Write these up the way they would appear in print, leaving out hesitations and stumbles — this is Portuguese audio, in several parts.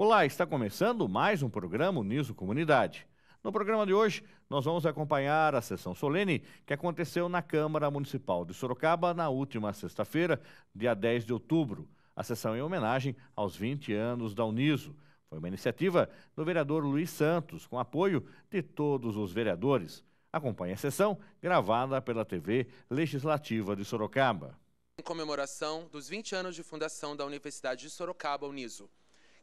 Olá, está começando mais um programa Uniso Comunidade. No programa de hoje, nós vamos acompanhar a sessão solene que aconteceu na Câmara Municipal de Sorocaba na última sexta-feira, dia 10 de outubro. A sessão em homenagem aos 20 anos da Uniso. Foi uma iniciativa do vereador Luiz Santos, com apoio de todos os vereadores. Acompanhe a sessão, gravada pela TV Legislativa de Sorocaba. Em comemoração dos 20 anos de fundação da Universidade de Sorocaba, Uniso.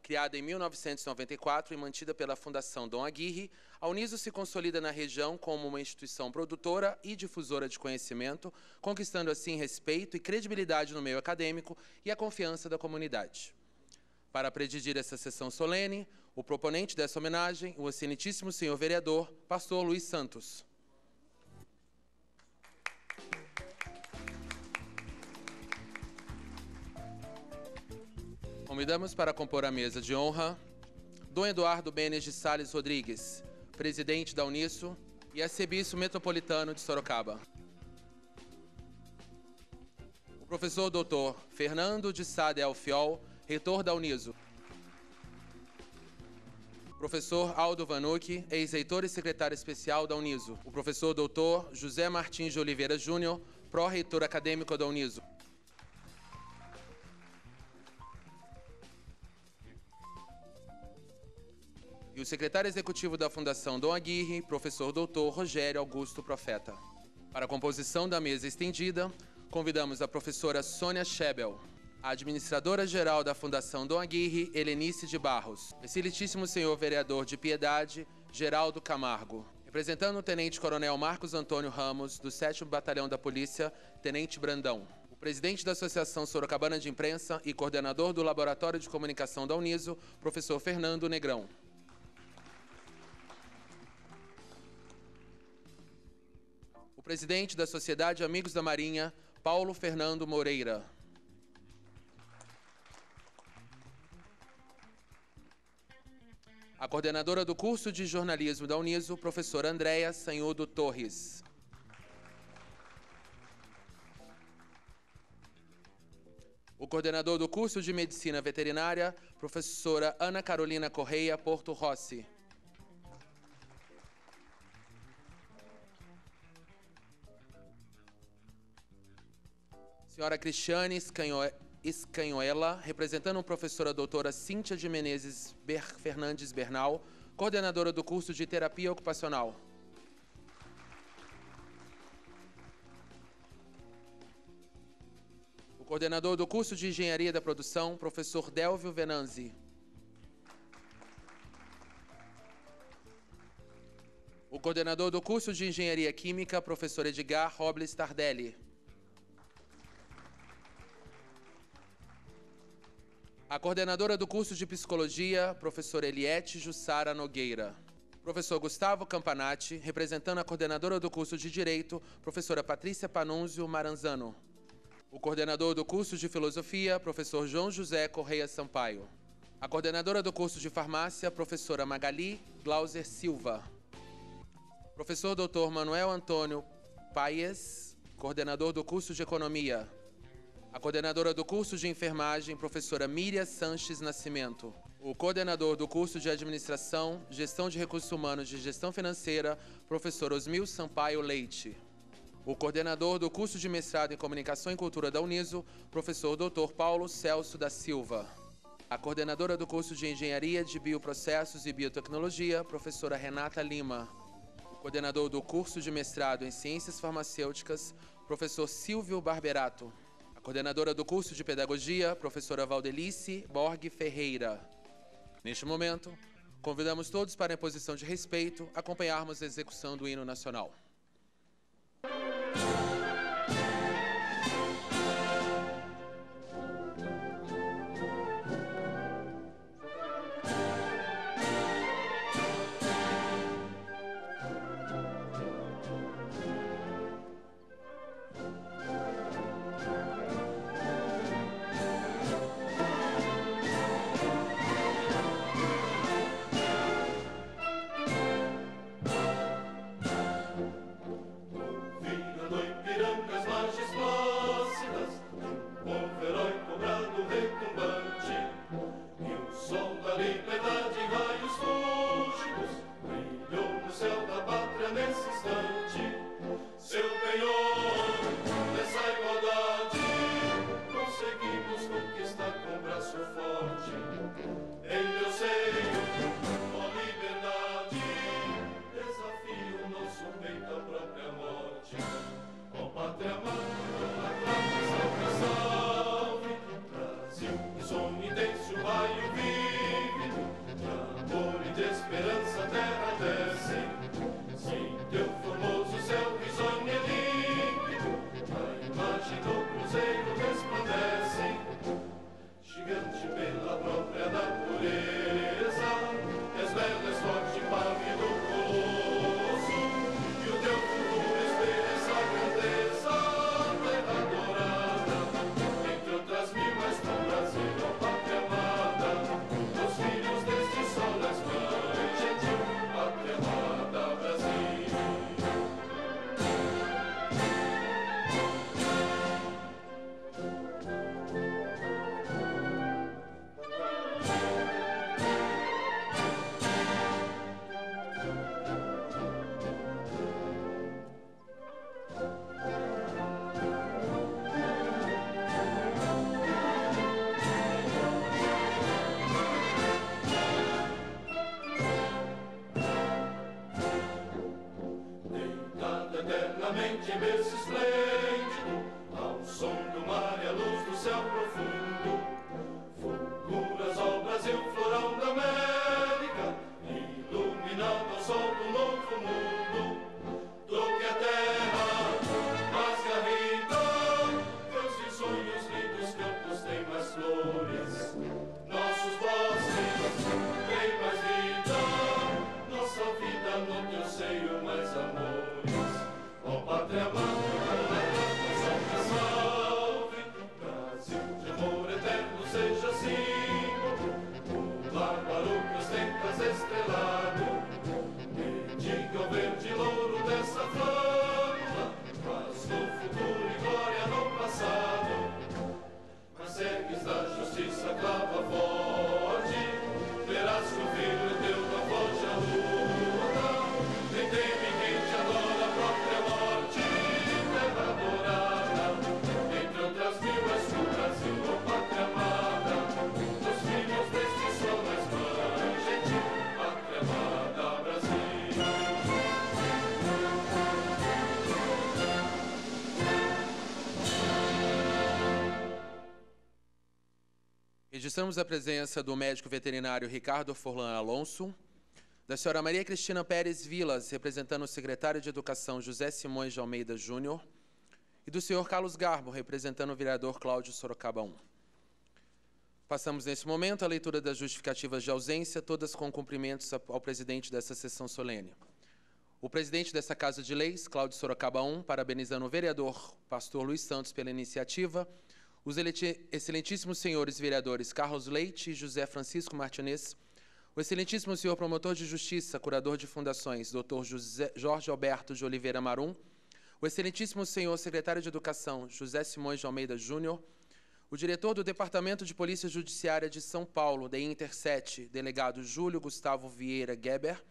Criada em 1994 e mantida pela Fundação Dom Aguirre, a Uniso se consolida na região como uma instituição produtora e difusora de conhecimento, conquistando assim respeito e credibilidade no meio acadêmico e a confiança da comunidade. Para presidir essa sessão solene, o proponente dessa homenagem, o excelentíssimo senhor vereador, pastor Luiz Santos. Convidamos para compor a mesa de honra Dom Eduardo Benes de Sales Rodrigues, presidente da Uniso e arcebispo metropolitano de Sorocaba. O professor Dr. Fernando de Sade Alfiol, reitor da Uniso. Professor Aldo Vanucci, ex-reitor e secretário especial da Uniso. O professor Dr. José Martins de Oliveira Júnior, pró-reitor acadêmico da Uniso. E o secretário executivo da Fundação Dom Aguirre, professor Dr. Rogério Augusto Profeta. Para a composição da mesa estendida, convidamos a professora Sônia Schebel, a administradora-geral da Fundação Dom Aguirre, Helenice de Barros, excelentíssimo senhor vereador de Piedade, Geraldo Camargo, representando o tenente-coronel Marcos Antônio Ramos, do 7º Batalhão da Polícia, tenente Brandão, o presidente da Associação Sorocabana de Imprensa e coordenador do Laboratório de Comunicação da Uniso, professor Fernando Negrão. O presidente da Sociedade Amigos da Marinha, Paulo Fernando Moreira. A coordenadora do curso de jornalismo da Uniso, professora Andréia Sanhudo Torres. O coordenador do curso de medicina veterinária, professora Ana Carolina Correia Porto Rossi. Senhora Cristiane Escanhoela, representando a professora doutora Cíntia de Menezes Fernandes Bernal, coordenadora do curso de terapia ocupacional. O coordenador do curso de engenharia da produção, professor Delvio Venanzi. O coordenador do curso de engenharia química, professor Edgar Robles Tardelli. A coordenadora do curso de Psicologia, professora Eliette Jussara Nogueira. Professor Gustavo Campanati, representando a coordenadora do curso de Direito, professora Patrícia Panunzio Maranzano. O coordenador do curso de Filosofia, professor João José Correia Sampaio. A coordenadora do curso de Farmácia, professora Magali Glauser Silva. Professor Dr. Manuel Antônio Paes, coordenador do curso de Economia. A coordenadora do curso de enfermagem, professora Miriam Sanches Nascimento. O coordenador do curso de administração, gestão de recursos humanos e gestão financeira, professor Osmil Sampaio Leite. O coordenador do curso de mestrado em comunicação e cultura da Uniso, professor Dr. Paulo Celso da Silva. A coordenadora do curso de engenharia de bioprocessos e biotecnologia, professora Renata Lima. O coordenador do curso de mestrado em ciências farmacêuticas, professor Silvio Barberato. Coordenadora do curso de Pedagogia, professora Valdelice Borg Ferreira. Neste momento, convidamos todos para, em posição de respeito, acompanharmos a execução do hino nacional. arremesso esplêndido, ao som do mar e a luz do céu profundo. Fulguras ao Brasil, florão da América, iluminando ao sol do novo mundo. Toque a terra, rasgue a rita, teus risonhos lindos campos têm mais flores. Nossos bosques têm mais vida, nossa vida no teu seio mais amores. Ó pátria amada, salve, salve, Brasil de amor eterno seja assim. O bárbaro que ostentas estrelado, mediga o verde louro dessa flâmula, mas no futuro e glória no passado. Mas segues da justiça clava forte, verás que o filho teu não foge à luta, nem teme quem te adora a própria morte. Terra adorada, entre outras mil és tu, Brasil, ó pátria amada, dos filhos deste sol mais plangente, pátria amada, Brasil. Registramos a presença do médico veterinário Ricardo Forlan Alonso, da senhora Maria Cristina Pérez Vilas, representando o secretário de Educação José Simões de Almeida Júnior, e do senhor Carlos Garbo, representando o vereador Cláudio Sorocaba I. Passamos nesse momento a leitura das justificativas de ausência, todas com cumprimentos ao presidente dessa sessão solene. O presidente dessa Casa de Leis, Cláudio Sorocaba I, parabenizando o vereador pastor Luiz Santos pela iniciativa, os excelentíssimos senhores vereadores Carlos Leite e José Francisco Martinez, o excelentíssimo senhor promotor de justiça, curador de fundações, Dr. Jorge Alberto de Oliveira Marum, o excelentíssimo senhor secretário de Educação, José Simões de Almeida Júnior, o diretor do Departamento de Polícia Judiciária de São Paulo, de Interset, delegado Júlio Gustavo Vieira Geber,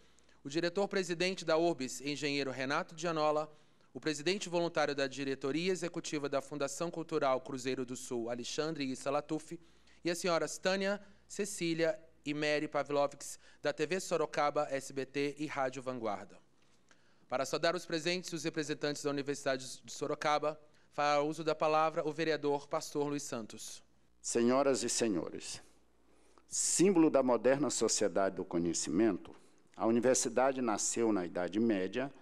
o diretor-presidente da URBS, engenheiro Renato Gianola, o presidente voluntário da diretoria executiva da Fundação Cultural Cruzeiro do Sul, Alexandre Issa Latuf, e as senhoras Tânia, Cecília e Mary Pavlovics, da TV Sorocaba, SBT e Rádio Vanguarda. Para saudar os presentes e os representantes da Universidade de Sorocaba, fará uso da palavra o vereador pastor Luiz Santos. Senhoras e senhores, símbolo da moderna sociedade do conhecimento, a universidade nasceu na Idade Média,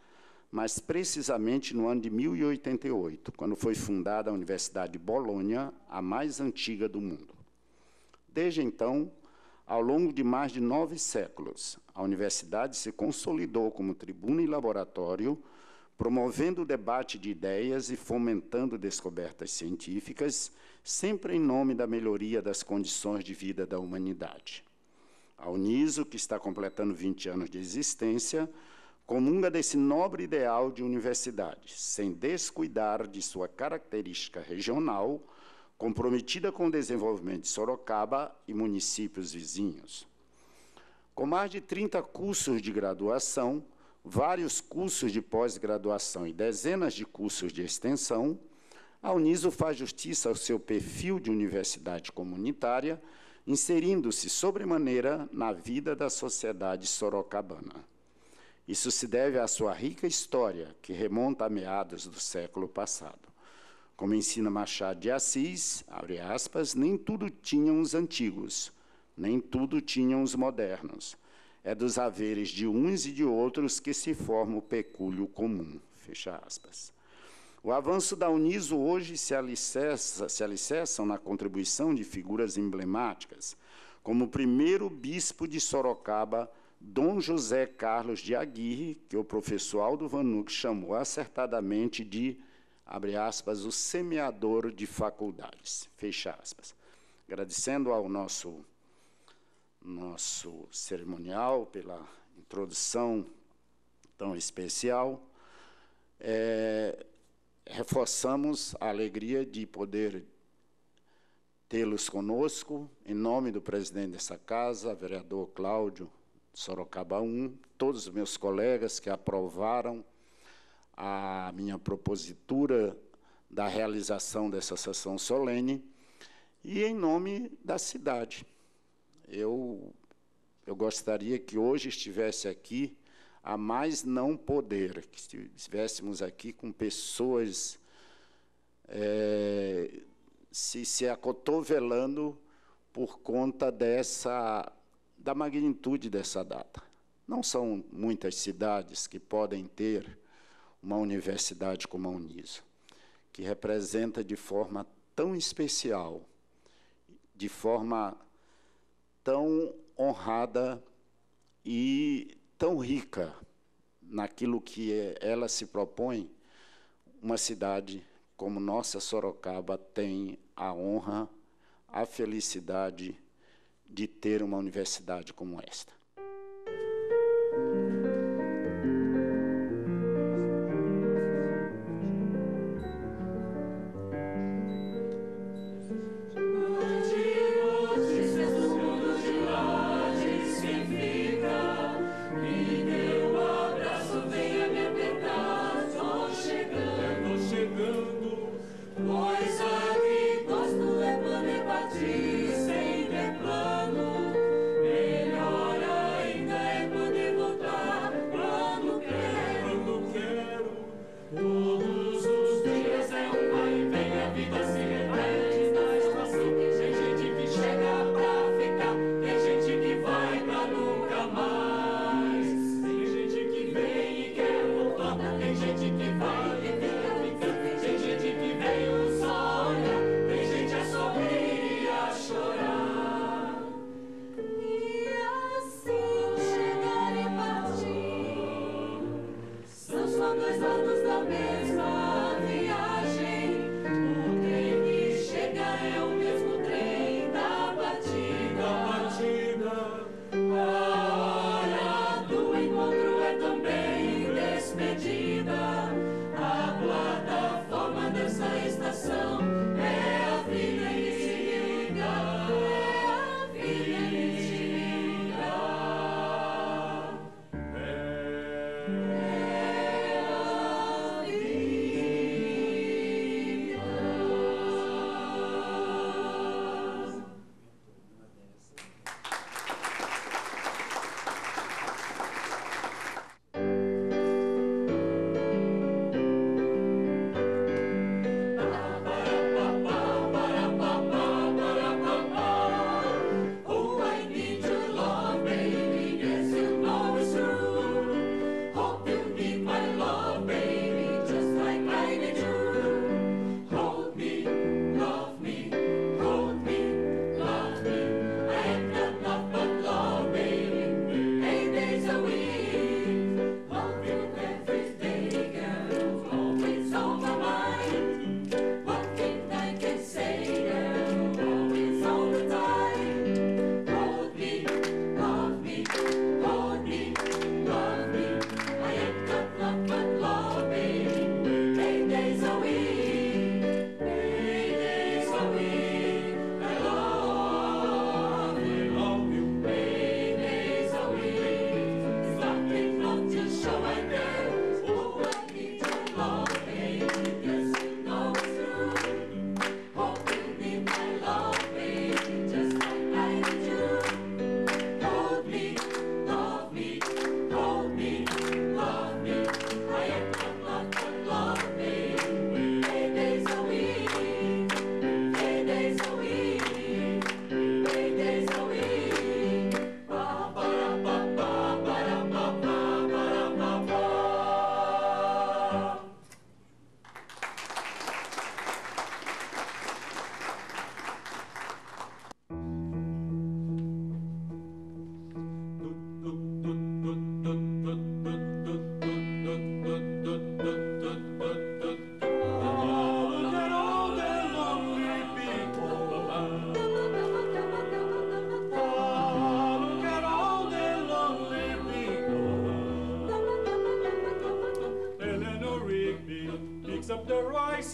mas precisamente no ano de 1088, quando foi fundada a Universidade de Bolonha, a mais antiga do mundo. Desde então, ao longo de mais de 9 séculos, a universidade se consolidou como tribuna e laboratório, promovendo o debate de ideias e fomentando descobertas científicas, sempre em nome da melhoria das condições de vida da humanidade. A Uniso, que está completando 20 anos de existência, comunga desse nobre ideal de universidade, sem descuidar de sua característica regional, comprometida com o desenvolvimento de Sorocaba e municípios vizinhos. Com mais de 30 cursos de graduação, vários cursos de pós-graduação e dezenas de cursos de extensão, a Uniso faz justiça ao seu perfil de universidade comunitária, inserindo-se sobremaneira na vida da sociedade sorocabana. Isso se deve à sua rica história, que remonta a meados do século passado. Como ensina Machado de Assis, abre aspas, nem tudo tinham os antigos, nem tudo tinham os modernos. É dos haveres de uns e de outros que se forma o pecúlio comum. Fecha aspas. O avanço da Uniso hoje se alicerçam na contribuição de figuras emblemáticas, como o primeiro bispo de Sorocaba, Dom José Carlos de Aguirre, que o professor Aldo Vanuc chamou acertadamente de, abre aspas, o semeador de faculdades, fecha aspas. Agradecendo ao nosso cerimonial pela introdução tão especial, reforçamos a alegria de poder tê-los conosco, em nome do presidente dessa casa, vereador Cláudio Sorocaba I, todos os meus colegas que aprovaram a minha propositura da realização dessa sessão solene, e em nome da cidade. Eu gostaria que hoje estivesse aqui a mais não poder, que se estivéssemos aqui com pessoas se acotovelando por conta da magnitude dessa data. Não são muitas cidades que podem ter uma universidade como a Uniso, que representa de forma tão especial, de forma tão honrada e tão rica naquilo que ela se propõe, uma cidade como nossa Sorocaba tem a honra, a felicidade de ter uma universidade como esta.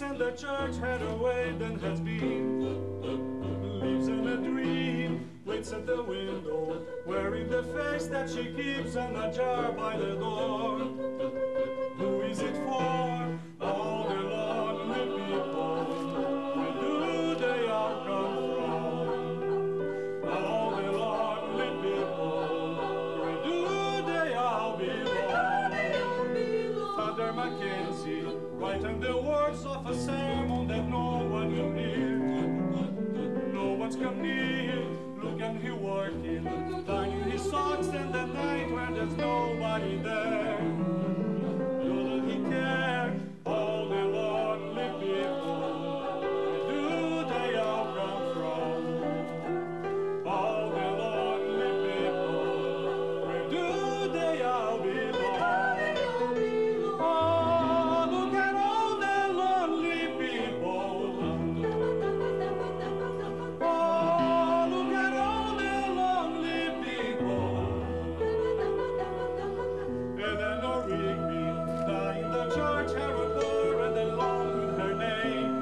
And the church had a way than has been. Lives in a dream, waits at the window, wearing the face that she keeps and a jar by the door. Who is it for? All the lonely people. Where do they all come from? All the lonely people. Where do they all belong? there's nobody there. Doesn't he care? All the lonely people, where do they all come from? All the lonely people, where do they all belong? Oh, look at all the lonely people. Oh, look at all the lonely people. Eleanor Rigby, dying the church, Harold Burr, and along with her name.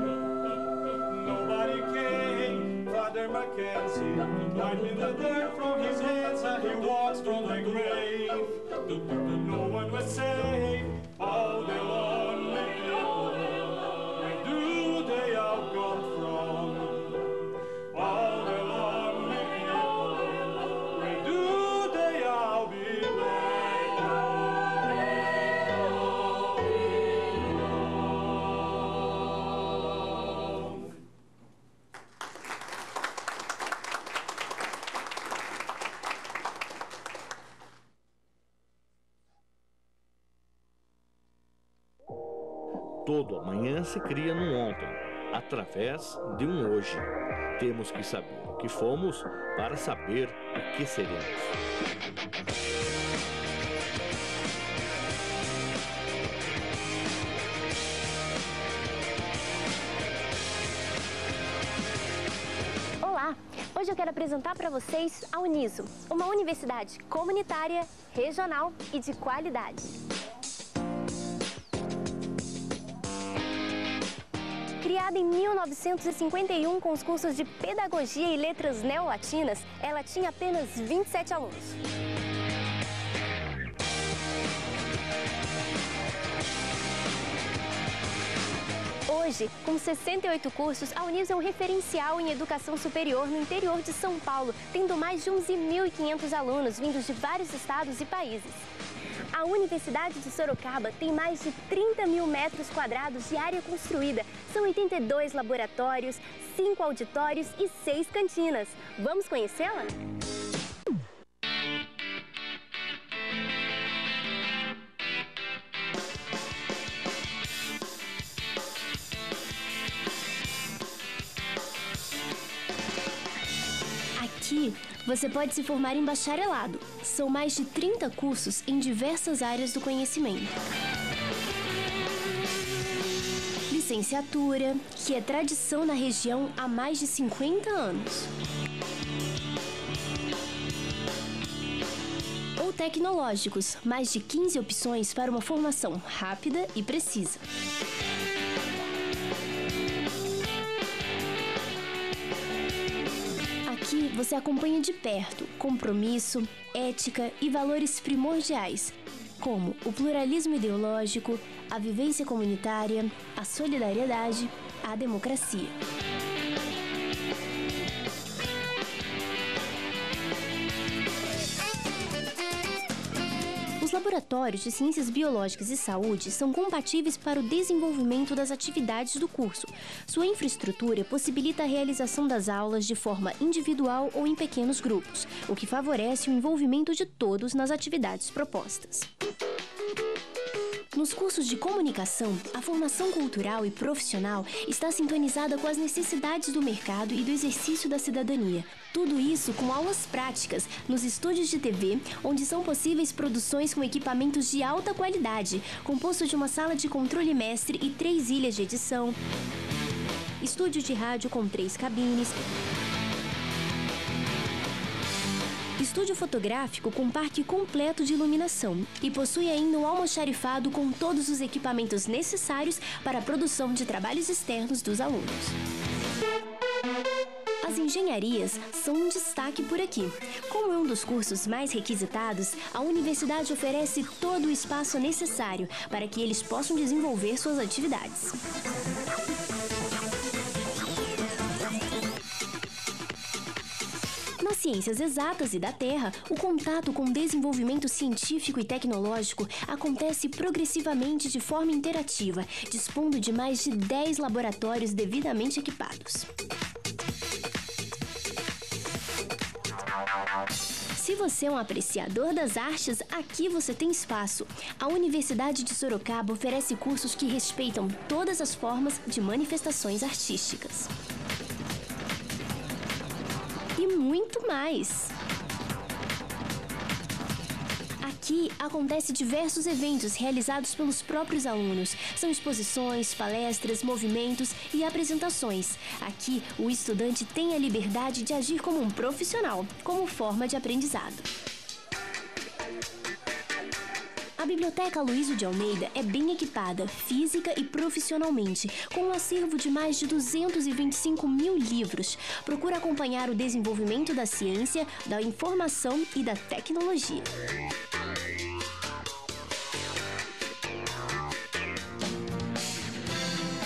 Nobody came. Father Mackenzie, wiping the dirt from his hands as he walks from the grave. No one was safe. All the lonely people, where do they all come from? All the lonely people, where do they all belong? Todo amanhã se cria num ontem, através de um hoje. Temos que saber o que fomos para saber o que seremos. Olá! Hoje eu quero apresentar para vocês a Uniso, uma universidade comunitária, regional e de qualidade. Criada em 1951 com os cursos de Pedagogia e Letras Neolatinas, ela tinha apenas 27 alunos. Hoje, com 68 cursos, a Uniso é um referencial em educação superior no interior de São Paulo, tendo mais de 11.500 alunos vindos de vários estados e países. A Universidade de Sorocaba tem mais de 30 mil metros quadrados de área construída. São 82 laboratórios, 5 auditórios e 6 cantinas. Vamos conhecê-la? Aqui, você pode se formar em bacharelado. São mais de 30 cursos em diversas áreas do conhecimento. Licenciatura, que é tradição na região há mais de 50 anos. Ou tecnológicos, mais de 15 opções para uma formação rápida e precisa. Aqui você acompanha de perto compromisso, ética e valores primordiais, como o pluralismo ideológico, a vivência comunitária, a solidariedade, a democracia. Os laboratórios de Ciências Biológicas e Saúde são compatíveis para o desenvolvimento das atividades do curso. Sua infraestrutura possibilita a realização das aulas de forma individual ou em pequenos grupos, o que favorece o envolvimento de todos nas atividades propostas. Nos cursos de comunicação, a formação cultural e profissional está sintonizada com as necessidades do mercado e do exercício da cidadania. Tudo isso com aulas práticas nos estúdios de TV, onde são possíveis produções com equipamentos de alta qualidade, composto de uma sala de controle mestre e 3 ilhas de edição, estúdio de rádio com 3 cabines, estúdio fotográfico com parque completo de iluminação e possui ainda um almoxarifado com todos os equipamentos necessários para a produção de trabalhos externos dos alunos. As engenharias são um destaque por aqui. Como é um dos cursos mais requisitados, a universidade oferece todo o espaço necessário para que eles possam desenvolver suas atividades. Nas ciências exatas e da Terra, o contato com o desenvolvimento científico e tecnológico acontece progressivamente de forma interativa, dispondo de mais de 10 laboratórios devidamente equipados. Se você é um apreciador das artes, aqui você tem espaço. A Universidade de Sorocaba oferece cursos que respeitam todas as formas de manifestações artísticas. E muito mais. Aqui acontecem diversos eventos realizados pelos próprios alunos. São exposições, palestras, movimentos e apresentações. Aqui, o estudante tem a liberdade de agir como um profissional, como forma de aprendizado. A Biblioteca Aloysio de Almeida é bem equipada, física e profissionalmente, com um acervo de mais de 225 mil livros. Procura acompanhar o desenvolvimento da ciência, da informação e da tecnologia.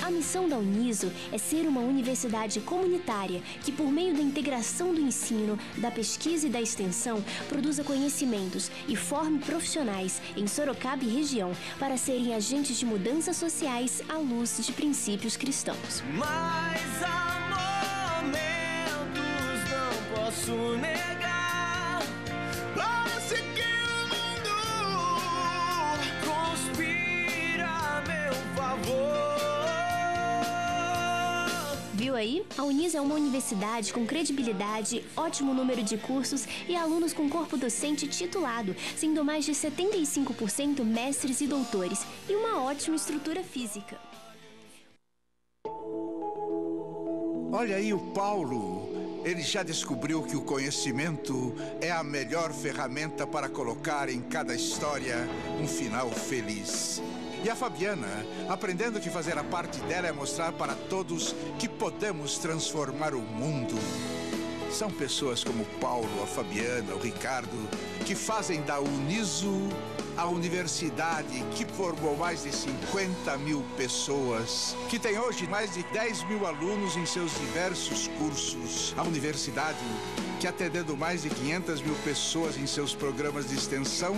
A missão da Uniso é ser uma universidade comunitária que, por meio da integração do ensino, da pesquisa e da extensão, produza conhecimentos e forme profissionais em Sorocaba e região para serem agentes de mudanças sociais à luz de princípios cristãos. Mas há momentos, não posso negar, parece que o mundo conspira a meu favor. Viu aí? A Uniso é uma universidade com credibilidade, ótimo número de cursos e alunos com corpo docente titulado, sendo mais de 75% mestres e doutores, e uma ótima estrutura física. Olha aí o Paulo. Ele já descobriu que o conhecimento é a melhor ferramenta para colocar em cada história um final feliz. E a Fabiana, aprendendo que fazer a parte dela é mostrar para todos que podemos transformar o mundo. São pessoas como o Paulo, a Fabiana, o Ricardo, que fazem da Uniso a universidade que formou mais de 50 mil pessoas, que tem hoje mais de 10 mil alunos em seus diversos cursos. A universidade que, atendendo mais de 500 mil pessoas em seus programas de extensão,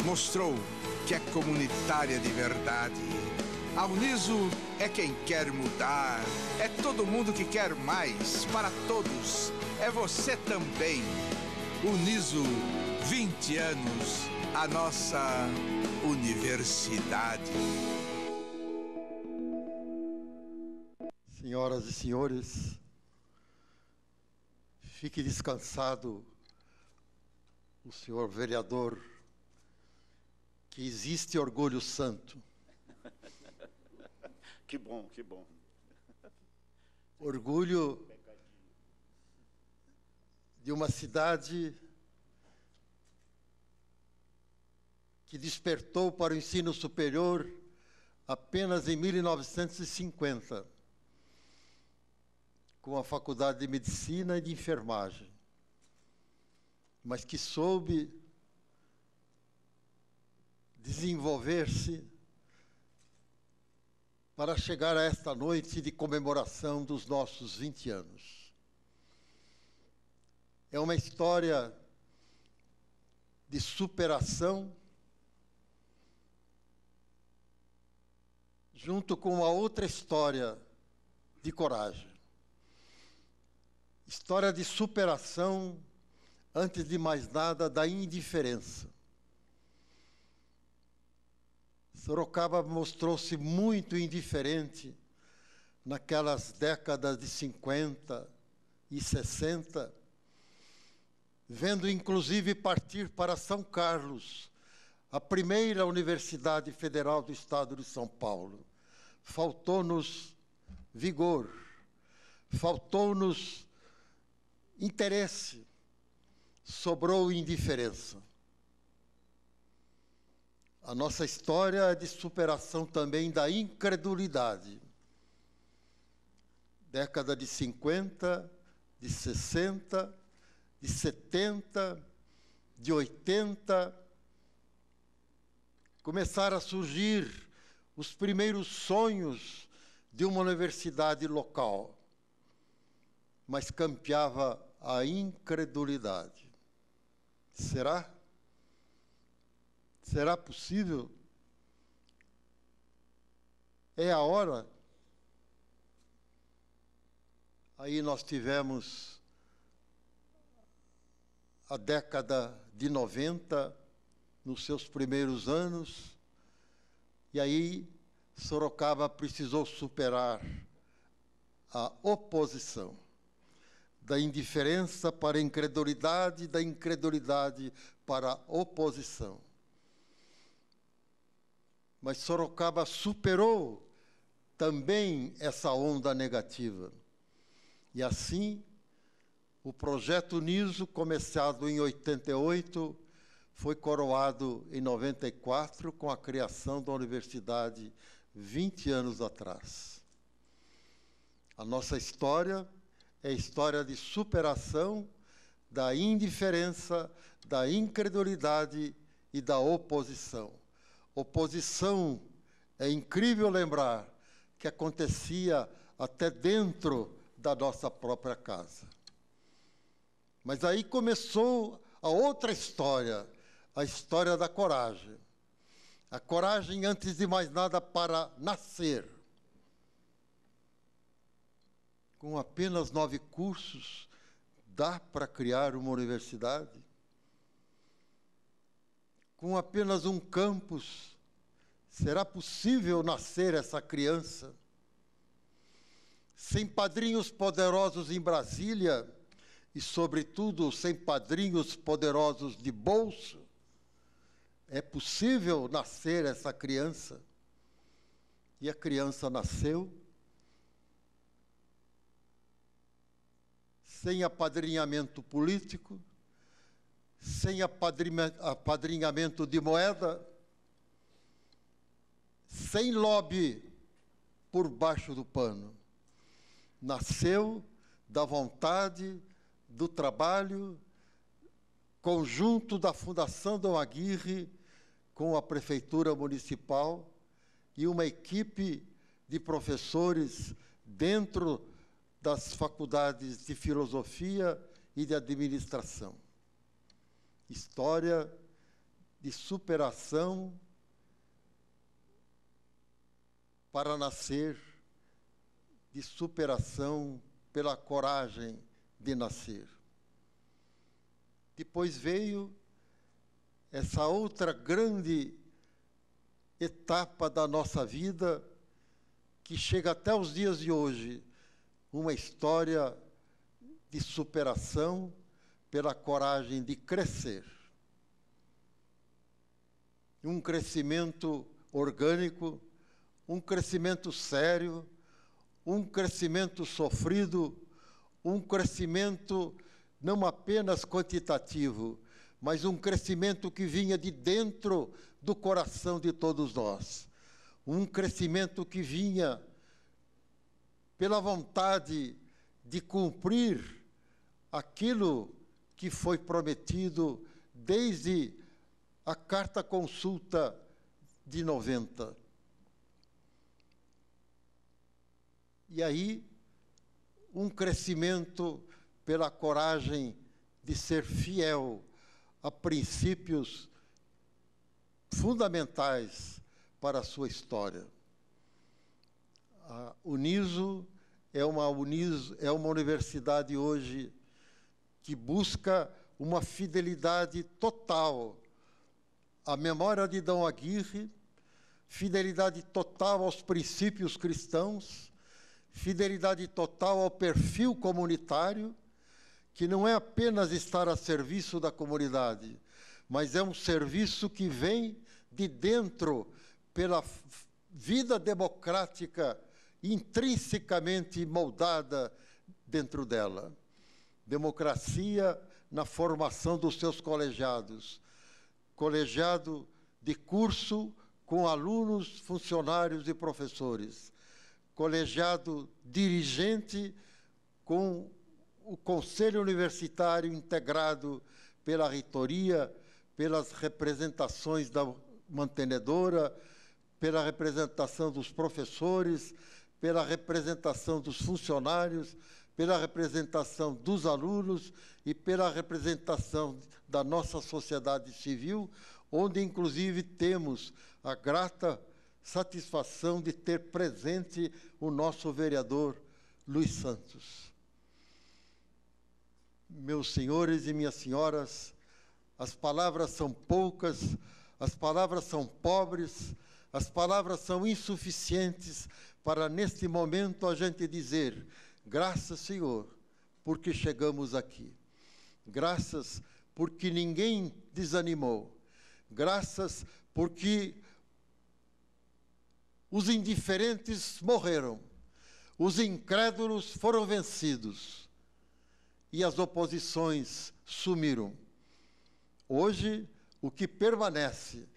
mostrou que é comunitária de verdade. A Uniso é quem quer mudar, é todo mundo que quer mais, para todos, é você também. Uniso, 20 anos, a nossa universidade. Senhoras e senhores, fique descansado o senhor vereador, que existe orgulho santo. Que bom, que bom. Orgulho de uma cidade que despertou para o ensino superior apenas em 1950, com a Faculdade de Medicina e de Enfermagem, mas que soube desenvolver-se para chegar a esta noite de comemoração dos nossos 20 anos. É uma história de superação, junto com uma outra história de coragem. História de superação, antes de mais nada, da indiferença. Sorocaba mostrou-se muito indiferente naquelas décadas de 50 e 60, vendo inclusive partir para São Carlos, a primeira Universidade Federal do Estado de São Paulo. Faltou-nos vigor, faltou-nos interesse, sobrou indiferença. A nossa história é de superação também da incredulidade. Década de 50, de 60, de 70, de 80, começaram a surgir os primeiros sonhos de uma universidade local, mas campeava a incredulidade. Será? Será possível? É a hora? Aí nós tivemos a década de 90, nos seus primeiros anos, e aí Sorocaba precisou superar a oposição, da indiferença para a incredulidade, da incredulidade para a oposição. Mas Sorocaba superou também essa onda negativa. E assim, o projeto NISO, começado em 88, foi coroado em 94 com a criação da universidade 20 anos atrás. A nossa história é a história de superação da indiferença, da incredulidade e da oposição. Oposição, é incrível lembrar, que acontecia até dentro da nossa própria casa. Mas aí começou a outra história, a história da coragem. A coragem, antes de mais nada, para nascer. Com apenas 9 cursos, dá para criar uma universidade? Com apenas um campus, será possível nascer essa criança? Sem padrinhos poderosos em Brasília e, sobretudo, sem padrinhos poderosos de bolso, é possível nascer essa criança? E a criança nasceu sem apadrinhamento político, sem apadrinhamento de moeda, sem lobby por baixo do pano. Nasceu da vontade, do trabalho, conjunto da Fundação Dom Aguirre com a Prefeitura Municipal e uma equipe de professores dentro das faculdades de Filosofia e de Administração. História de superação para nascer, de superação pela coragem de nascer. Depois veio essa outra grande etapa da nossa vida, que chega até os dias de hoje, uma história de superação pela coragem de crescer. Um crescimento orgânico, um crescimento sério, um crescimento sofrido, um crescimento não apenas quantitativo, mas um crescimento que vinha de dentro do coração de todos nós. Um crescimento que vinha pela vontade de cumprir aquilo que foi prometido desde a Carta Consulta de 90. E aí, um crescimento pela coragem de ser fiel a princípios fundamentais para a sua história. A Uniso é uma universidade hoje que busca uma fidelidade total à memória de Dom Aguirre, fidelidade total aos princípios cristãos, fidelidade total ao perfil comunitário, que não é apenas estar a serviço da comunidade, mas é um serviço que vem de dentro, pela vida democrática intrinsecamente moldada dentro dela. Democracia na formação dos seus colegiados. Colegiado de curso com alunos, funcionários e professores. Colegiado dirigente com o Conselho Universitário integrado pela reitoria, pelas representações da mantenedora, pela representação dos professores, pela representação dos funcionários, pela representação dos alunos e pela representação da nossa sociedade civil, onde, inclusive, temos a grata satisfação de ter presente o nosso vereador Luiz Santos. meus senhores e minhas senhoras, as palavras são poucas, as palavras são pobres, as palavras são insuficientes para, neste momento, a gente dizer: graças, Senhor, porque chegamos aqui. Graças porque ninguém desanimou. Graças porque os indiferentes morreram. Os incrédulos foram vencidos. E as oposições sumiram. Hoje, o que permanece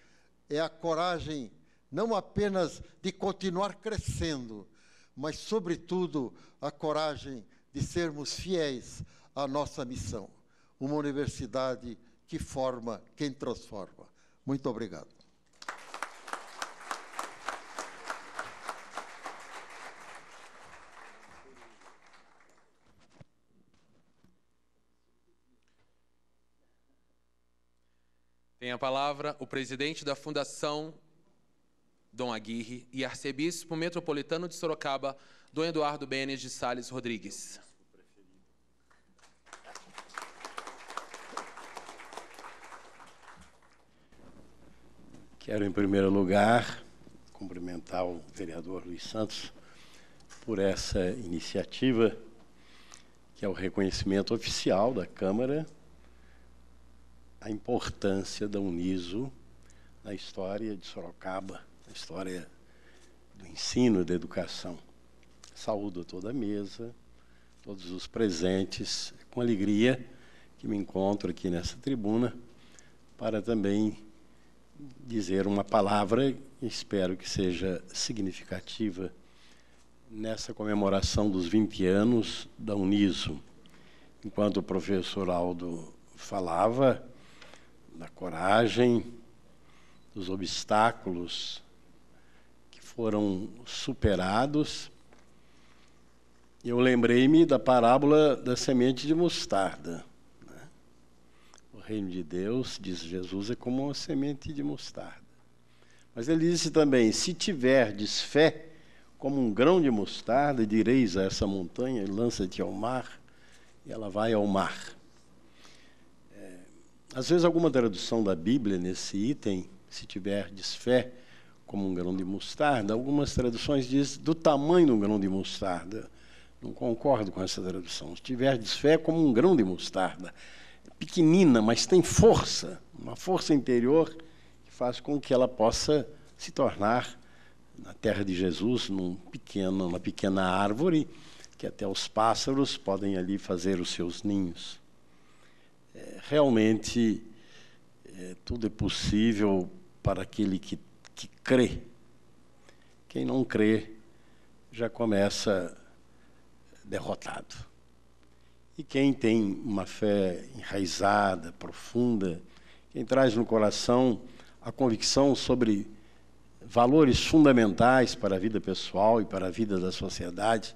é a coragem, não apenas de continuar crescendo, mas, sobretudo, a coragem de sermos fiéis à nossa missão. Uma universidade que forma quem transforma. Muito obrigado. Tem a palavra o presidente da Fundação Dom Aguirre e arcebispo metropolitano de Sorocaba, Dom Eduardo Benes de Sales Rodrigues. Quero, em primeiro lugar, cumprimentar o vereador Luiz Santos por essa iniciativa, que é o reconhecimento oficial da Câmara, a importância da Uniso na história de Sorocaba, na história do ensino e da educação. Saúdo toda a mesa, todos os presentes, com alegria que me encontro aqui nessa tribuna, para também dizer uma palavra, espero que seja significativa, nessa comemoração dos 20 anos da Uniso. Enquanto o professor Aldo falava da coragem, dos obstáculos que foram superados, eu lembrei-me da parábola da semente de mostarda. O reino de Deus, diz Jesus, é como uma semente de mostarda. Mas ele disse também: se tiverdes fé como um grão de mostarda, direis a essa montanha, lança-te ao mar, e ela vai ao mar. Às vezes, alguma tradução da Bíblia nesse item, se tiverdes fé como um grão de mostarda, algumas traduções dizem do tamanho de um grão de mostarda. Não concordo com essa tradução. Se tiverdes fé como um grão de mostarda, pequenina, mas tem força, uma força interior que faz com que ela possa se tornar, na terra de Jesus, uma pequena árvore, que até os pássaros podem ali fazer os seus ninhos. Realmente, tudo é possível para aquele que crê. Quem não crê já começa derrotado. E quem tem uma fé enraizada, profunda, quem traz no coração a convicção sobre valores fundamentais para a vida pessoal e para a vida da sociedade,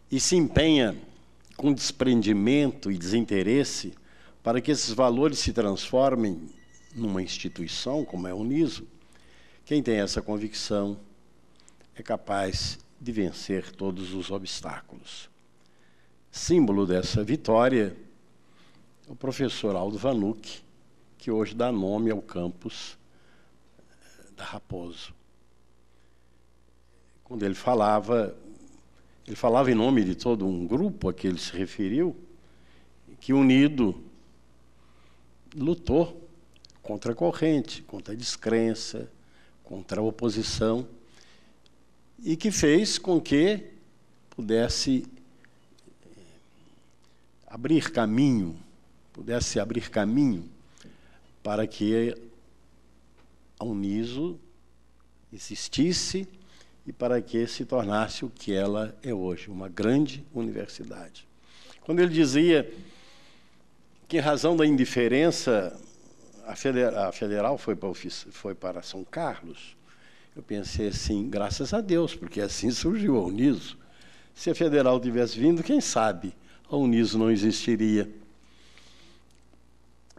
e se empenha com desprendimento e desinteresse para que esses valores se transformem numa instituição como é a Uniso, quem tem essa convicção é capaz de vencer todos os obstáculos. Símbolo dessa vitória, o professor Aldo Vanucchi, que hoje dá nome ao campus da Raposo. Quando ele falava em nome de todo um grupo a que ele se referiu, que unido lutou contra a corrente, contra a descrença, contra a oposição, e que fez com que pudesse abrir caminho para que a Uniso existisse e para que se tornasse o que ela é hoje, uma grande universidade. Quando ele dizia que, em razão da indiferença, a federal foi para São Carlos, eu pensei assim, graças a Deus, porque assim surgiu a Uniso. Se a federal tivesse vindo, quem sabe a Uniso não existiria.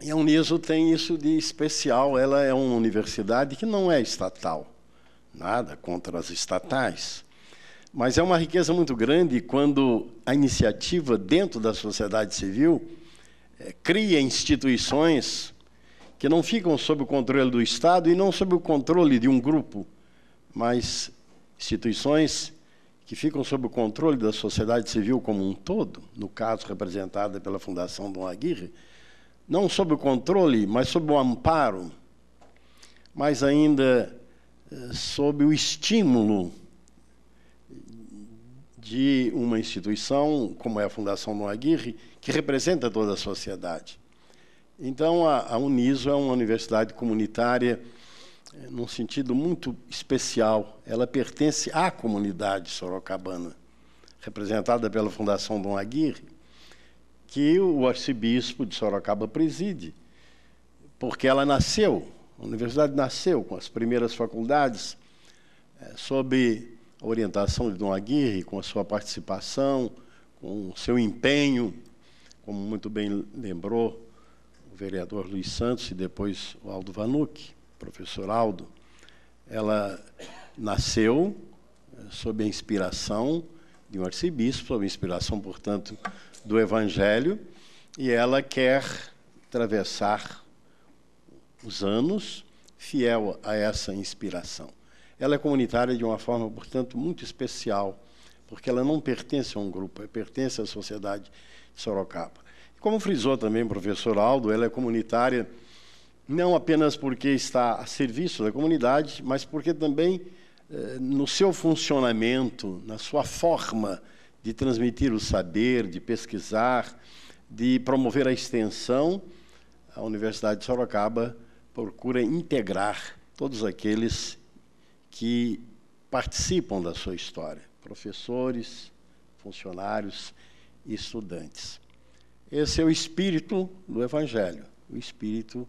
E a Uniso tem isso de especial, ela é uma universidade que não é estatal, nada contra as estatais, mas é uma riqueza muito grande quando a iniciativa dentro da sociedade civil cria instituições que não ficam sob o controle do Estado e não sob o controle de um grupo, mas instituições que ficam sob o controle da sociedade civil como um todo, no caso representada pela Fundação Dom Aguirre, não sob o controle, mas sob o amparo, mas ainda sob o estímulo de uma instituição como é a Fundação Dom Aguirre, que representa toda a sociedade. Então, a Uniso é uma universidade comunitária num sentido muito especial. Ela pertence à comunidade sorocabana, representada pela Fundação Dom Aguirre, que o arcebispo de Sorocaba preside, porque ela nasceu, a universidade nasceu com as primeiras faculdades, sob a orientação de Dom Aguirre, com a sua participação, com o seu empenho, como muito bem lembrou o vereador Luiz Santos e depois o Aldo Vanucci, professor Aldo. Ela nasceu sob a inspiração de um arcebispo, sob a inspiração, portanto, do Evangelho, e ela quer atravessar os anos fiel a essa inspiração. Ela é comunitária de uma forma, portanto, muito especial, porque ela não pertence a um grupo, ela pertence à sociedade de Sorocaba. E como frisou também o professor Aldo, ela é comunitária não apenas porque está a serviço da comunidade, mas porque também, no seu funcionamento, na sua forma de transmitir o saber, de pesquisar, de promover a extensão, a Universidade de Sorocaba procura integrar todos aqueles que participam da sua história, professores, funcionários e estudantes. Esse é o espírito do Evangelho, o espírito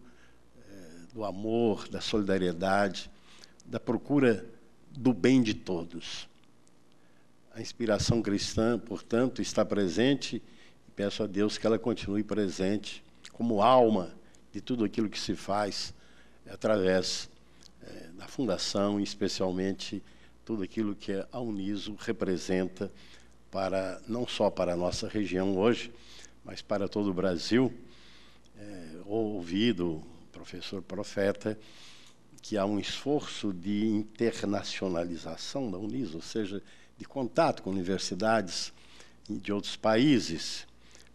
do amor, da solidariedade, da procura do bem de todos. A inspiração cristã, portanto, está presente e peço a Deus que ela continue presente como alma de tudo aquilo que se faz através da Fundação, e especialmente tudo aquilo que a Uniso representa não só para a nossa região hoje, mas para todo o Brasil. Ouvi do professor Profeta que há um esforço de internacionalização da Uniso, ou seja, de contato com universidades de outros países,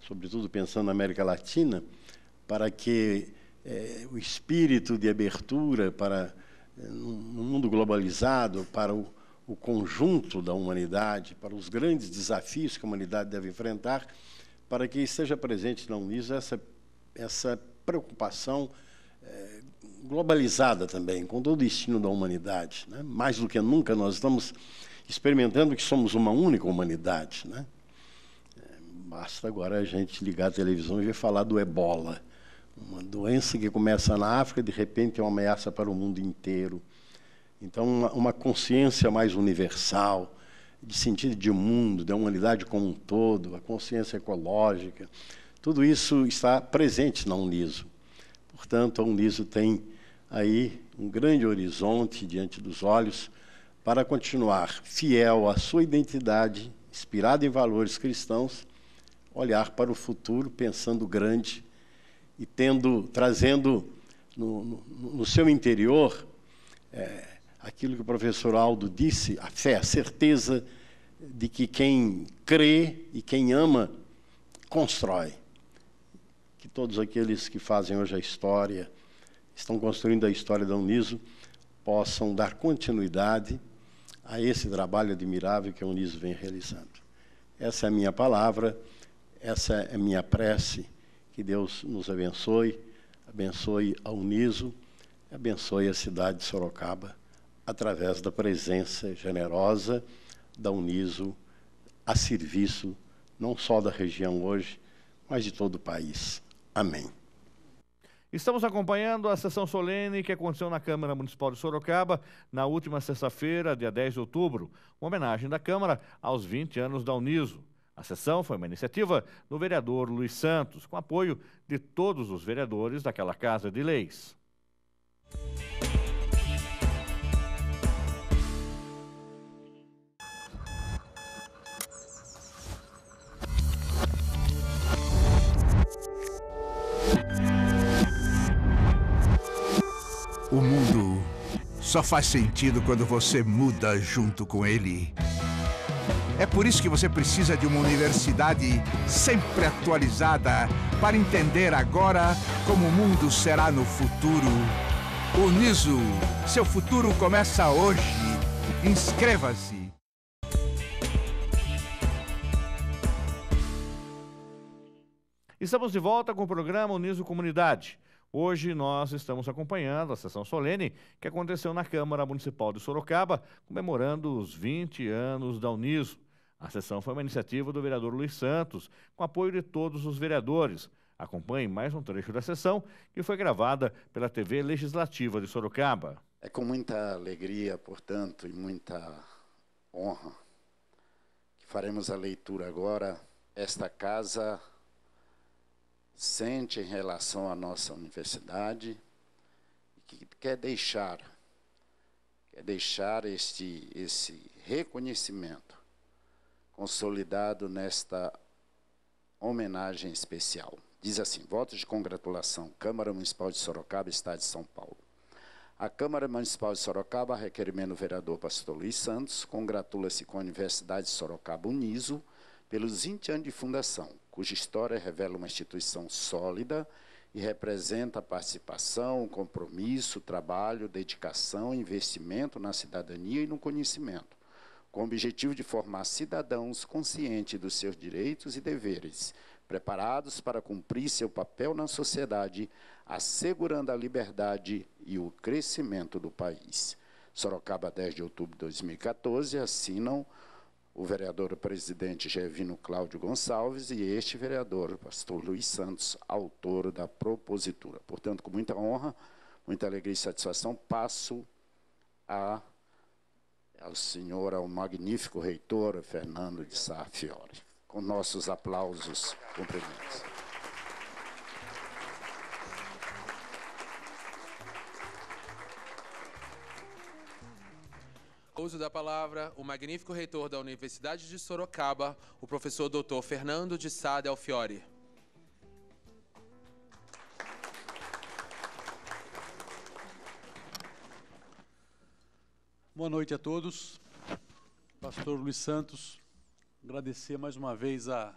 sobretudo pensando na América Latina, para que o espírito de abertura para no mundo globalizado, para o conjunto da humanidade, para os grandes desafios que a humanidade deve enfrentar, para que esteja presente na Uniso essa preocupação globalizada também, com todo o destino da humanidade, né? Mais do que nunca nós estamos experimentando que somos uma única humanidade, né? Basta agora a gente ligar a televisão e ver falar do ebola, uma doença que começa na África e de repente é uma ameaça para o mundo inteiro. Então, uma consciência mais universal, de sentido de mundo, da humanidade como um todo, a consciência ecológica, tudo isso está presente na Uniso. Portanto, a Uniso tem aí um grande horizonte diante dos olhos para continuar fiel à sua identidade, inspirada em valores cristãos, olhar para o futuro pensando grande e trazendo no seu interior aquilo que o professor Aldo disse, a fé, a certeza de que quem crê e quem ama, constrói. Que todos aqueles que fazem hoje a história, estão construindo a história da Uniso, possam dar continuidade a esse trabalho admirável que a Uniso vem realizando. Essa é a minha palavra, essa é a minha prece. Que Deus nos abençoe, abençoe a Uniso, abençoe a cidade de Sorocaba, através da presença generosa da Uniso a serviço não só da região hoje, mas de todo o país. Amém. Estamos acompanhando a sessão solene que aconteceu na Câmara Municipal de Sorocaba na última sexta-feira, dia 10 de outubro, uma homenagem da Câmara aos 20 anos da Uniso. A sessão foi uma iniciativa do vereador Luiz Santos, com apoio de todos os vereadores daquela Casa de Leis. O mundo só faz sentido quando você muda junto com ele. É por isso que você precisa de uma universidade sempre atualizada para entender agora como o mundo será no futuro. Uniso, seu futuro começa hoje. Inscreva-se. Estamos de volta com o programa Uniso Comunidade. Hoje nós estamos acompanhando a sessão solene que aconteceu na Câmara Municipal de Sorocaba, comemorando os 20 anos da Uniso. A sessão foi uma iniciativa do vereador Luiz Santos, com apoio de todos os vereadores. Acompanhe mais um trecho da sessão, que foi gravada pela TV Legislativa de Sorocaba. É com muita alegria, portanto, e muita honra que faremos a leitura agora. Esta casa sente em relação à nossa universidade e que quer deixar esse reconhecimento consolidado nesta homenagem especial. Diz assim: votos de congratulação, Câmara Municipal de Sorocaba, Estado de São Paulo. A Câmara Municipal de Sorocaba, a requerimento do vereador pastor Luiz Santos, congratula-se com a Universidade de Sorocaba Uniso pelos 20 anos de fundação, cuja história revela uma instituição sólida e representa a participação, compromisso, trabalho, dedicação e investimento na cidadania e no conhecimento, com o objetivo de formar cidadãos conscientes dos seus direitos e deveres, preparados para cumprir seu papel na sociedade, assegurando a liberdade e o crescimento do país. Sorocaba, 10 de outubro de 2014, assinam o vereador presidente Gervino Cláudio Gonçalves e este vereador, pastor Luiz Santos, autor da propositura. Portanto, com muita honra, muita alegria e satisfação, passo ao magnífico reitor Fernando de Sá Fiore. Com nossos aplausos, cumprimentos. Uso da palavra o magnífico reitor da Universidade de Sorocaba, o professor Dr. Fernando de Sá Del Fiore. Boa noite a todos. Pastor Luiz Santos, agradecer mais uma vez a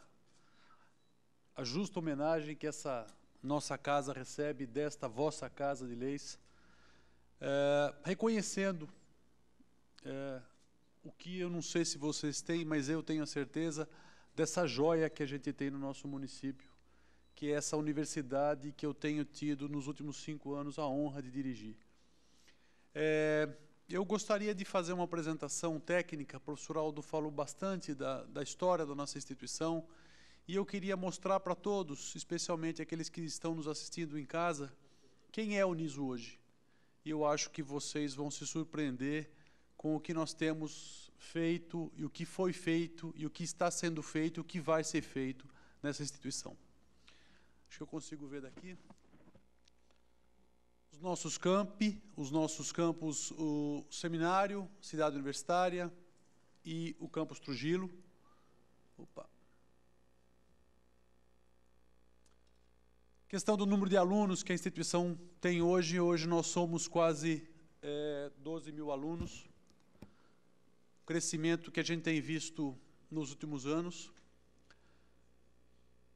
justa homenagem que essa nossa casa recebe desta vossa Casa de Leis, reconhecendo o que eu não sei se vocês têm, mas eu tenho a certeza dessa joia que a gente tem no nosso município, que é essa universidade que eu tenho tido nos últimos 5 anos a honra de dirigir. Eu gostaria de fazer uma apresentação técnica. O professor Aldo falou bastante da história da nossa instituição e eu queria mostrar para todos, especialmente aqueles que estão nos assistindo em casa, quem é a Uniso hoje. E eu acho que vocês vão se surpreender com o que nós temos feito e o que foi feito e o que está sendo feito e o que vai ser feito nessa instituição. Acho que eu consigo ver daqui. Os nossos campos, o seminário, Cidade Universitária e o campus Trujillo. Questão do número de alunos que a instituição tem hoje. Hoje nós somos quase 12 mil alunos. Crescimento que a gente tem visto nos últimos anos.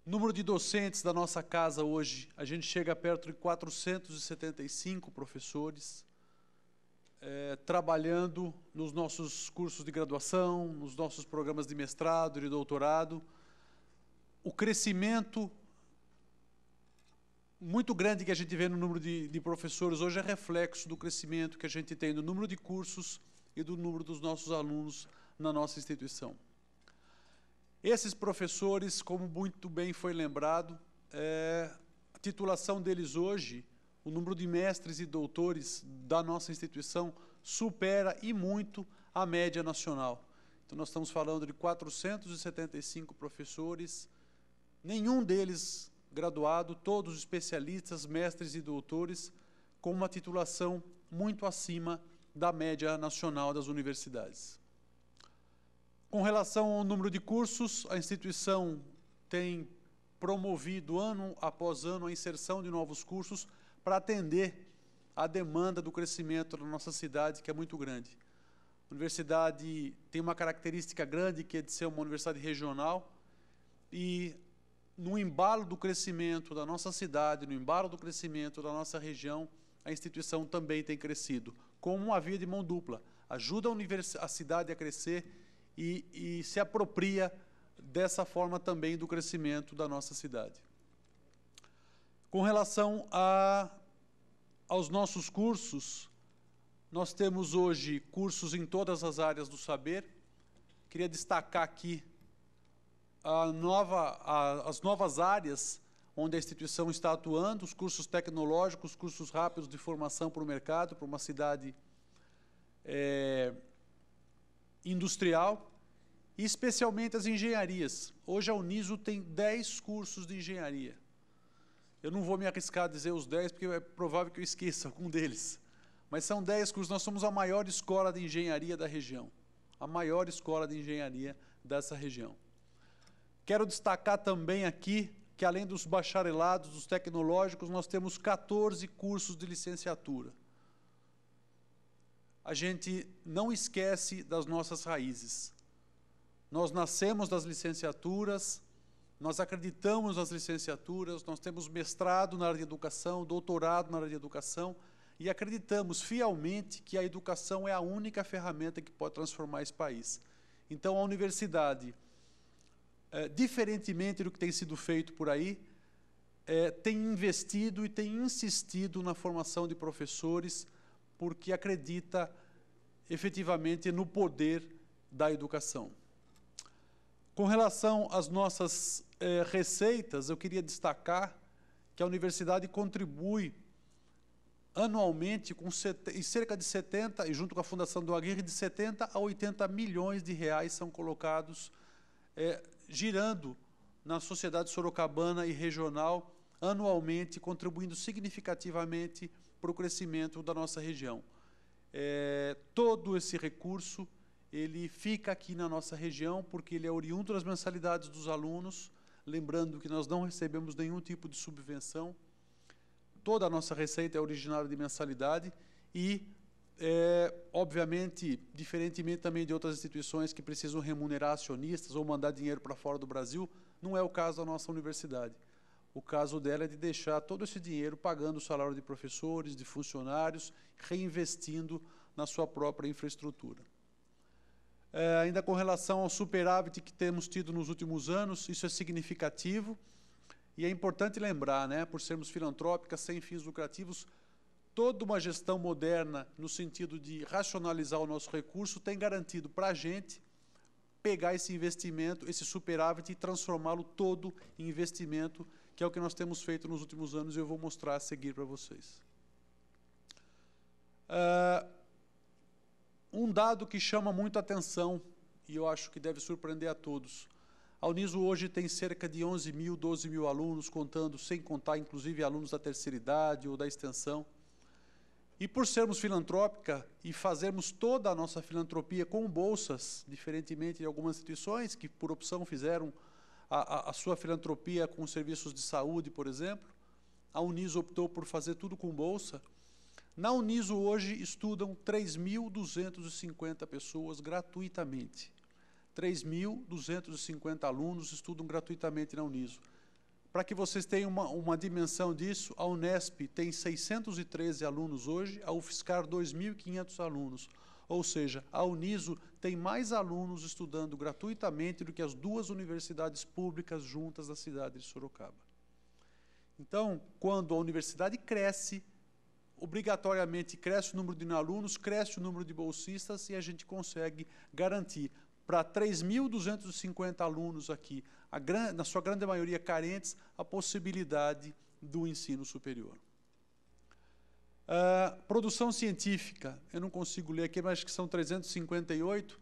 Número de docentes da nossa casa hoje, a gente chega perto de 475 professores, trabalhando nos nossos cursos de graduação, nos nossos programas de mestrado e de doutorado. O crescimento muito grande que a gente vê no número de professores hoje é reflexo do crescimento que a gente tem no número de cursos e do número dos nossos alunos na nossa instituição. Esses professores, como muito bem foi lembrado, a titulação deles hoje, o número de mestres e doutores da nossa instituição supera e muito a média nacional. Então, nós estamos falando de 475 professores, nenhum deles graduado, todos especialistas, mestres e doutores, com uma titulação muito acima da média nacional das universidades. Com relação ao número de cursos, a instituição tem promovido ano após ano a inserção de novos cursos para atender à demanda do crescimento da nossa cidade, que é muito grande. A universidade tem uma característica grande, que é de ser uma universidade regional, e no embalo do crescimento da nossa cidade, no embalo do crescimento da nossa região, a instituição também tem crescido, como uma via de mão dupla. Ajuda a cidade a crescer e se apropria dessa forma também do crescimento da nossa cidade. Com relação aos nossos cursos, nós temos hoje cursos em todas as áreas do saber. Queria destacar aqui as novas áreas onde a instituição está atuando, os cursos tecnológicos, cursos rápidos de formação para o mercado, para uma cidade industrial, e especialmente as engenharias. Hoje a Uniso tem 10 cursos de engenharia. Eu não vou me arriscar a dizer os 10, porque é provável que eu esqueça algum deles. Mas são 10 cursos. Nós somos a maior escola de engenharia da região. A maior escola de engenharia dessa região. Quero destacar também aqui que, além dos bacharelados, dos tecnológicos, nós temos 14 cursos de licenciatura. A gente não esquece das nossas raízes. Nós nascemos das licenciaturas, nós acreditamos nas licenciaturas, nós temos mestrado na área de educação, doutorado na área de educação, e acreditamos fielmente que a educação é a única ferramenta que pode transformar esse país. Então, a universidade, diferentemente do que tem sido feito por aí, tem investido e tem insistido na formação de professores, porque acredita efetivamente no poder da educação. Com relação às nossas receitas, eu queria destacar que a universidade contribui anualmente com cerca de 70, e junto com a Fundação do Aguirre, de 70 a 80 milhões de reais são colocados, girando na sociedade sorocabana e regional, anualmente, contribuindo significativamente para o crescimento da nossa região. Todo esse recurso, ele fica aqui na nossa região, porque ele é oriundo das mensalidades dos alunos, lembrando que nós não recebemos nenhum tipo de subvenção, toda a nossa receita é originária de mensalidade e, obviamente, diferentemente também de outras instituições que precisam remunerar acionistas ou mandar dinheiro para fora do Brasil, não é o caso da nossa universidade. O caso dela é de deixar todo esse dinheiro pagando o salário de professores, de funcionários, reinvestindo na sua própria infraestrutura. Ainda com relação ao superávit que temos tido nos últimos anos, isso é significativo e é importante lembrar, né, por sermos filantrópicas, sem fins lucrativos, toda uma gestão moderna, no sentido de racionalizar o nosso recurso, tem garantido para a gente pegar esse investimento, esse superávit e transformá-lo todo em investimento, que é o que nós temos feito nos últimos anos e eu vou mostrar a seguir para vocês. Um dado que chama muito a atenção, e eu acho que deve surpreender a todos. A Uniso hoje tem cerca de 11 mil, 12 mil alunos, contando, sem contar, inclusive, alunos da terceira idade ou da extensão. E por sermos filantrópica e fazermos toda a nossa filantropia com bolsas, diferentemente de algumas instituições que, por opção, fizeram a sua filantropia com serviços de saúde, por exemplo, a Uniso optou por fazer tudo com bolsa. Na Uniso, hoje, estudam 3.250 pessoas gratuitamente. 3.250 alunos estudam gratuitamente na Uniso. Para que vocês tenham uma dimensão disso, a Unesp tem 613 alunos hoje, a UFSCar 2.500 alunos. Ou seja, a Uniso tem mais alunos estudando gratuitamente do que as duas universidades públicas juntas da cidade de Sorocaba. Então, quando a universidade cresce, obrigatoriamente cresce o número de alunos, cresce o número de bolsistas e a gente consegue garantir para 3.250 alunos aqui, na sua grande maioria carentes, a possibilidade do ensino superior. Produção científica, eu não consigo ler aqui, mas acho que são 358.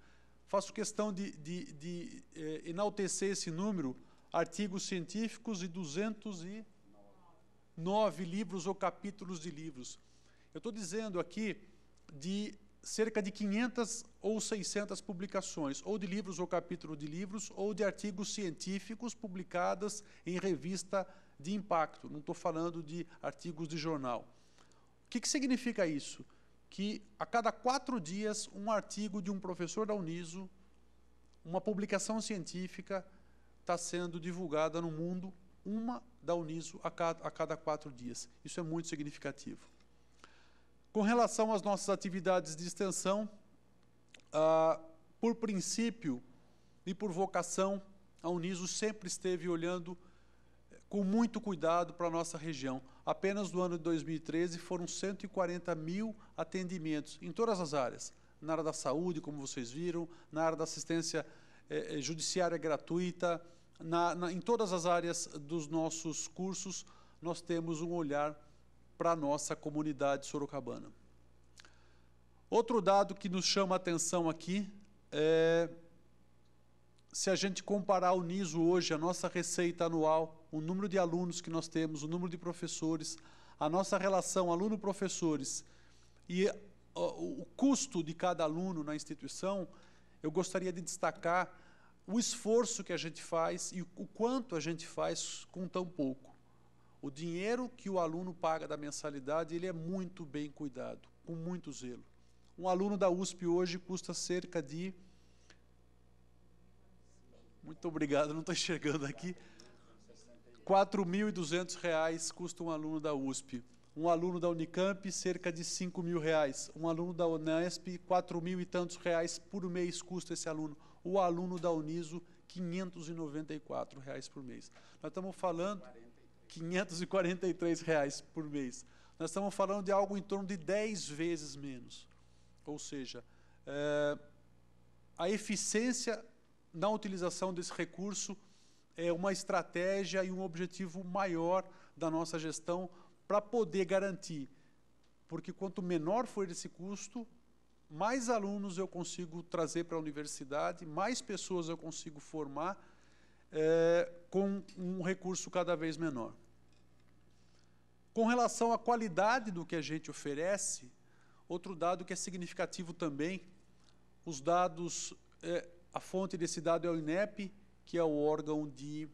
Faço questão de enaltecer esse número, artigos científicos e 209 livros ou capítulos de livros. Eu estou dizendo aqui de cerca de 500 ou 600 publicações, ou de livros ou capítulo de livros, ou de artigos científicos publicados em revista de impacto. Não estou falando de artigos de jornal. que significa isso? Que a cada 4 dias, um artigo de um professor da Uniso, uma publicação científica, está sendo divulgada no mundo, uma da Uniso a cada 4 dias. Isso é muito significativo. Com relação às nossas atividades de extensão, por princípio e por vocação, a Uniso sempre esteve olhando com muito cuidado para a nossa região. Apenas no ano de 2013 foram 140 mil atendimentos em todas as áreas. Na área da saúde, como vocês viram, na área da assistência judiciária gratuita, em todas as áreas dos nossos cursos, nós temos um olhar para a nossa comunidade sorocabana. Outro dado que nos chama a atenção aqui é, se a gente comparar a Uniso hoje, a nossa receita anual, o número de alunos que nós temos, o número de professores, a nossa relação aluno-professores e o custo de cada aluno na instituição, eu gostaria de destacar o esforço que a gente faz e o quanto a gente faz com tão pouco. O dinheiro que o aluno paga da mensalidade, ele é muito bem cuidado, com muito zelo. Um aluno da USP hoje custa cerca de... Muito obrigado, não estou enxergando aqui. R$ 4.200 custa um aluno da USP. Um aluno da Unicamp, cerca de R$ 5.000. Um aluno da Unesp, R$ 4.000 e tantos por mês custa esse aluno. O aluno da Uniso, R$ 594 por mês. Nós estamos falando... R$ 543 por mês. Nós estamos falando de algo em torno de 10 vezes menos. Ou seja, a eficiência na utilização desse recurso é uma estratégia e um objetivo maior da nossa gestão para poder garantir, porque quanto menor for esse custo, mais alunos eu consigo trazer para a universidade, mais pessoas eu consigo formar com um recurso cada vez menor. Com relação à qualidade do que a gente oferece, outro dado que é significativo também, os dados, a fonte desse dado é o INEP, que é o órgão de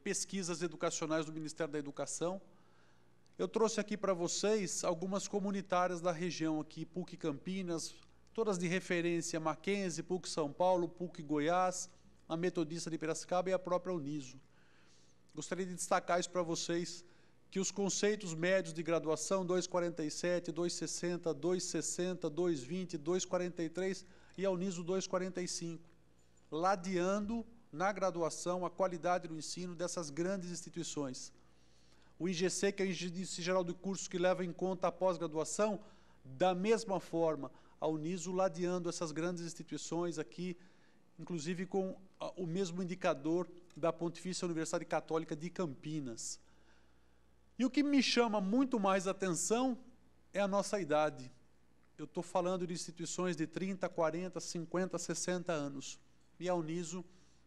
pesquisas educacionais do Ministério da Educação. Eu trouxe aqui para vocês algumas comunitárias da região aqui, PUC Campinas, todas de referência, Mackenzie, PUC São Paulo, PUC Goiás, a Metodista de Piracicaba e a própria Uniso. Gostaria de destacar isso para vocês, que os conceitos médios de graduação, 2,47, 2,60, 2,60, 2,20, 2,43 e a Uniso 2,45, ladeando na graduação a qualidade do ensino dessas grandes instituições. O IGC, que é o Índice Geral de Cursos que leva em conta a pós-graduação, da mesma forma, a Uniso ladeando essas grandes instituições aqui, inclusive com o mesmo indicador da Pontifícia Universidade Católica de Campinas. E o que me chama muito mais atenção é a nossa idade. Eu estou falando de instituições de 30, 40, 50, 60 anos. E a Uniso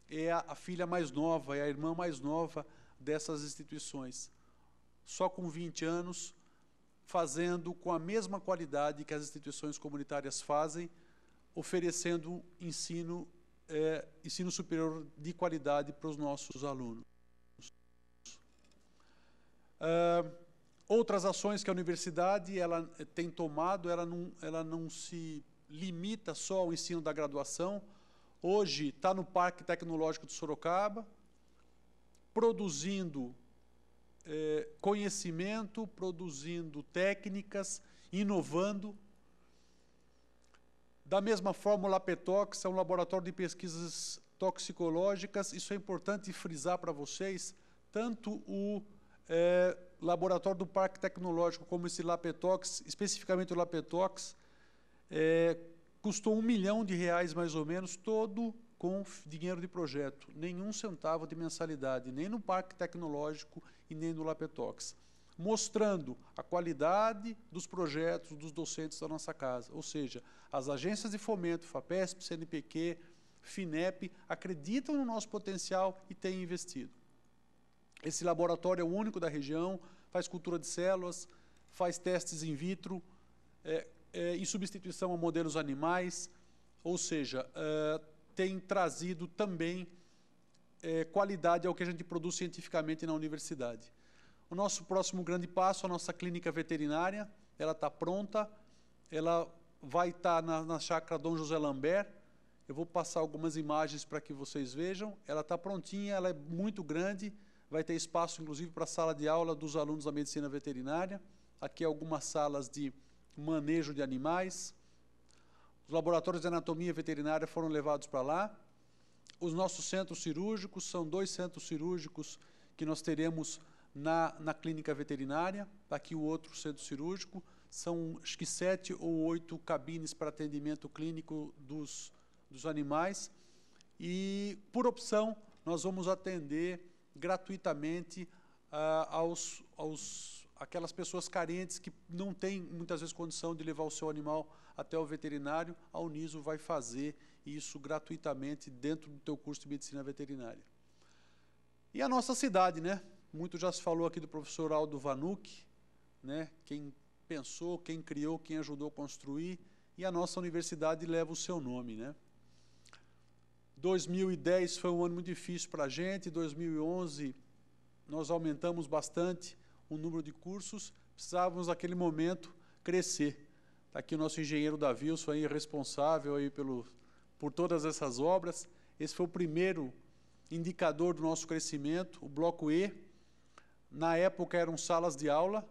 é a filha mais nova, é a irmã mais nova dessas instituições. Só com 20 anos, fazendo com a mesma qualidade que as instituições comunitárias fazem, oferecendo ensino superior de qualidade para os nossos alunos. Outras ações que a universidade tem tomado, ela não se limita só ao ensino da graduação. Hoje está no Parque Tecnológico de Sorocaba, produzindo conhecimento, produzindo técnicas, inovando. Da mesma forma, o LAPETOX é um laboratório de pesquisas toxicológicas. Isso é importante frisar para vocês, tanto o laboratório do Parque Tecnológico como esse LAPETOX, especificamente o LAPETOX, custou R$ 1 milhão mais ou menos, todo com dinheiro de projeto, nenhum centavo de mensalidade, nem no Parque Tecnológico e nem no LAPETOX, mostrando a qualidade dos projetos dos docentes da nossa casa. Ou seja, as agências de fomento, FAPESP, CNPq, FINEP, acreditam no nosso potencial e têm investido. Esse laboratório é o único da região, faz cultura de células, faz testes in vitro, em substituição a modelos animais, ou seja, tem trazido também qualidade ao que a gente produz cientificamente na universidade. O nosso próximo grande passo, a nossa clínica veterinária, ela está pronta, ela vai estar na chácara Dom José Lambert. Eu vou passar algumas imagens para que vocês vejam. Ela está prontinha, ela é muito grande, vai ter espaço, inclusive, para a sala de aula dos alunos da medicina veterinária. Aqui algumas salas de manejo de animais. Os laboratórios de anatomia veterinária foram levados para lá. Os nossos centros cirúrgicos, são 2 centros cirúrgicos que nós teremos na clínica veterinária. Aqui o outro centro cirúrgico. São, acho que 7 ou 8 cabines para atendimento clínico dos animais. E, por opção, nós vamos atender gratuitamente aquelas pessoas carentes que não têm, muitas vezes, condição de levar o seu animal até o veterinário. A Uniso vai fazer isso gratuitamente dentro do teu curso de medicina veterinária. E a nossa cidade, né? Muito já se falou aqui do professor Aldo Vanucci, né? Quem pensou, quem criou, quem ajudou a construir, e a nossa universidade leva o seu nome, né? 2010 foi um ano muito difícil para a gente, 2011 nós aumentamos bastante o número de cursos, precisávamos naquele momento crescer. Está aqui o nosso engenheiro Davilson, aí, responsável aí por todas essas obras. Esse foi o primeiro indicador do nosso crescimento, o bloco E. Na época eram salas de aula.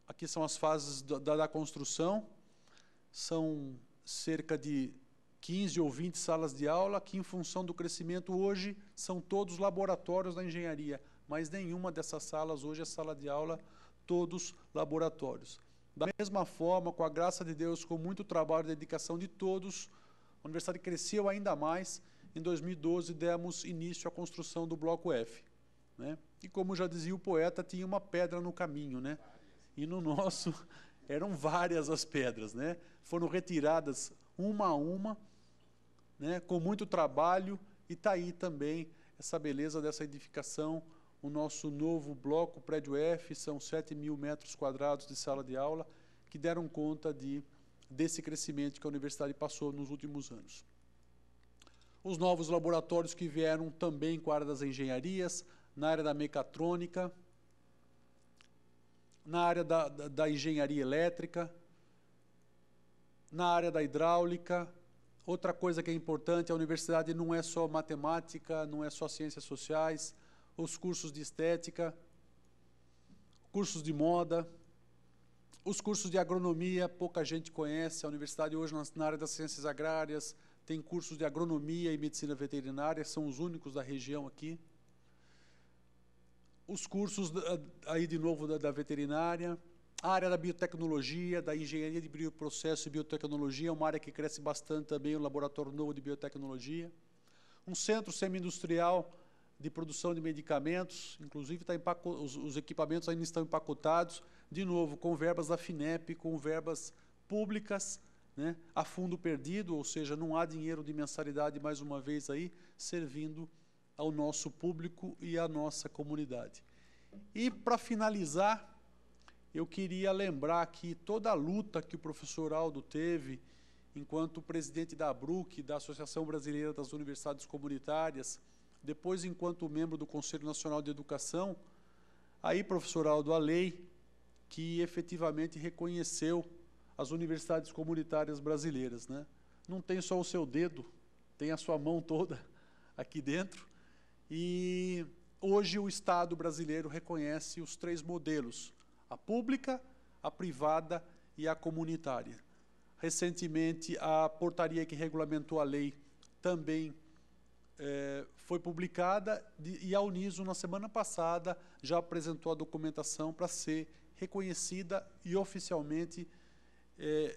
Aqui são as fases da construção. São cerca de 15 ou 20 salas de aula, que, em função do crescimento, hoje são todos laboratórios da engenharia, mas nenhuma dessas salas hoje é sala de aula, todos laboratórios. Da mesma forma, com a graça de Deus, com muito trabalho e dedicação de todos, a universidade cresceu ainda mais. Em 2012, demos início à construção do bloco F, né? E, como já dizia o poeta, tinha uma pedra no caminho, né? E no nosso eram várias as pedras, né? Foram retiradas uma a uma, né? Com muito trabalho, e está aí também essa beleza dessa edificação. O nosso novo bloco, prédio F, são 7.000 metros quadrados de sala de aula, que deram conta desse crescimento que a universidade passou nos últimos anos. Os novos laboratórios que vieram também com a área das engenharias, na área da mecatrônica, na área da engenharia elétrica, na área da hidráulica. Outra coisa que é importante, a universidade não é só matemática, não é só ciências sociais, os cursos de estética, cursos de moda, os cursos de agronomia, pouca gente conhece. A universidade hoje, na área das ciências agrárias, tem cursos de agronomia e medicina veterinária, são os únicos da região aqui. Os cursos, aí de novo, da veterinária, a área da biotecnologia, da engenharia de bioprocesso e biotecnologia, é uma área que cresce bastante também, o laboratório novo de biotecnologia. Um centro semi-industrial de produção de medicamentos, inclusive os equipamentos ainda estão empacotados, de novo, com verbas da FINEP, com verbas públicas, né, a fundo perdido, ou seja, não há dinheiro de mensalidade, mais uma vez, aí, servindo ao nosso público e à nossa comunidade. E, para finalizar, eu queria lembrar que toda a luta que o professor Aldo teve, enquanto presidente da ABRUC, da Associação Brasileira das Universidades Comunitárias, depois enquanto membro do Conselho Nacional de Educação, aí, professor Aldo, a lei que efetivamente reconheceu as universidades comunitárias brasileiras, né? Não tem só o seu dedo, tem a sua mão toda aqui dentro. E hoje o Estado brasileiro reconhece os 3 modelos: a pública, a privada e a comunitária. Recentemente, a portaria que regulamentou a lei também foi publicada, e a Uniso, na semana passada, já apresentou a documentação para ser reconhecida e oficialmente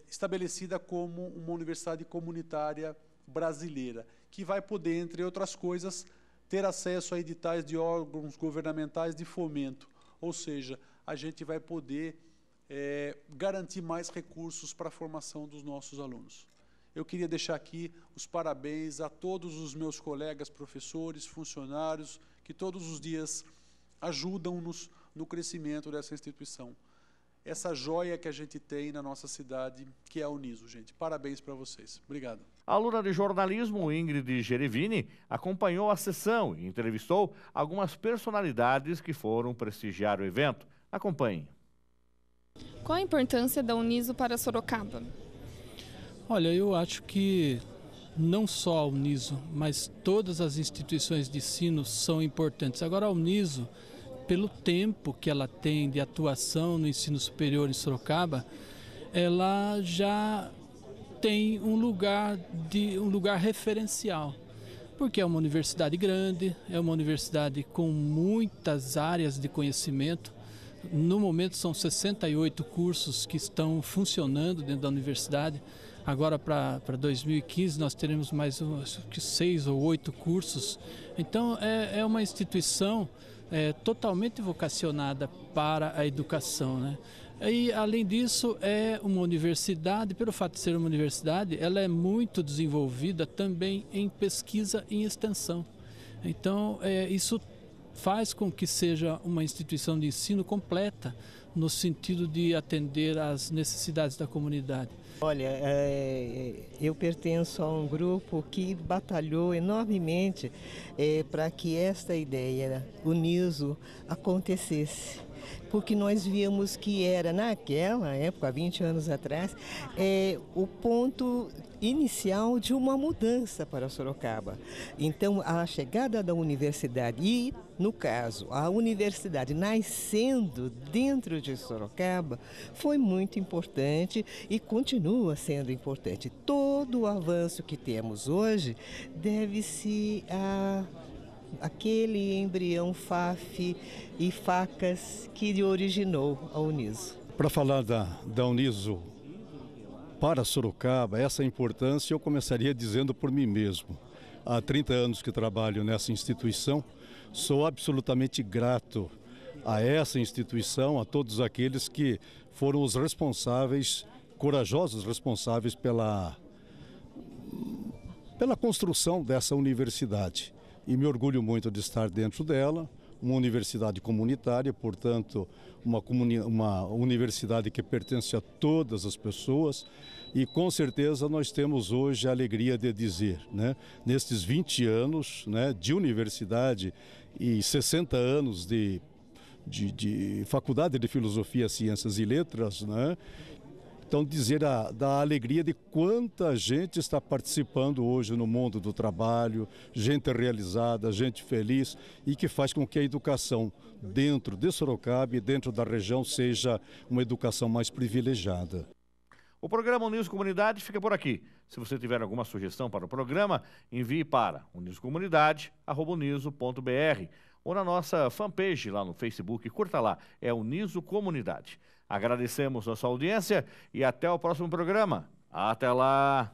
estabelecida como uma universidade comunitária brasileira, que vai poder, entre outras coisas, ter acesso a editais de órgãos governamentais de fomento, ou seja, a gente vai poder garantir mais recursos para a formação dos nossos alunos. Eu queria deixar aqui os parabéns a todos os meus colegas, professores, funcionários, que todos os dias ajudam-nos no crescimento dessa instituição. Essa joia que a gente tem na nossa cidade, que é a Uniso, gente. Parabéns para vocês. Obrigado. A aluna de jornalismo, Ingrid Gerevini, acompanhou a sessão e entrevistou algumas personalidades que foram prestigiar o evento. Acompanhe. Qual a importância da Uniso para Sorocaba? Olha, eu acho que não só a Uniso, mas todas as instituições de ensino são importantes. Agora, a Uniso, pelo tempo que ela tem de atuação no ensino superior em Sorocaba, ela já tem um lugar referencial, porque é uma universidade grande, é uma universidade com muitas áreas de conhecimento. No momento são 68 cursos que estão funcionando dentro da universidade. Agora para 2015 nós teremos mais 6 ou 8 cursos. Então é uma instituição totalmente vocacionada para a educação, né? E, além disso, é uma universidade, pelo fato de ser uma universidade, ela é muito desenvolvida também em pesquisa e extensão. Então, isso faz com que seja uma instituição de ensino completa, no sentido de atender às necessidades da comunidade. Olha, eu pertenço a um grupo que batalhou enormemente para que esta ideia, Uniso, acontecesse. Porque nós víamos que era, naquela época, há 20 anos atrás, o ponto inicial de uma mudança para Sorocaba. Então, a chegada da universidade e, no caso, a universidade nascendo dentro de Sorocaba foi muito importante e continua sendo importante. Todo o avanço que temos hoje deve-se aquele embrião FAF e Facas que originou a Uniso. Para falar da Uniso para Sorocaba, essa importância eu começaria dizendo por mim mesmo. Há 30 anos que trabalho nessa instituição, sou absolutamente grato a essa instituição, a todos aqueles que foram os responsáveis, corajosos responsáveis pela construção dessa universidade. E me orgulho muito de estar dentro dela, uma universidade comunitária, portanto, uma universidade que pertence a todas as pessoas e com certeza nós temos hoje a alegria de dizer, né, nestes 20 anos, né, de universidade e 60 anos de Faculdade de Filosofia, Ciências e Letras, né, então dizer da alegria de quanta gente está participando hoje no mundo do trabalho, gente realizada, gente feliz e que faz com que a educação dentro de Sorocaba e dentro da região seja uma educação mais privilegiada. O programa Uniso Comunidade fica por aqui. Se você tiver alguma sugestão para o programa, envie para unisocomunidade@uniso.br ou na nossa fanpage lá no Facebook, curta lá, é Uniso Comunidade. Agradecemos a sua audiência e até o próximo programa. Até lá!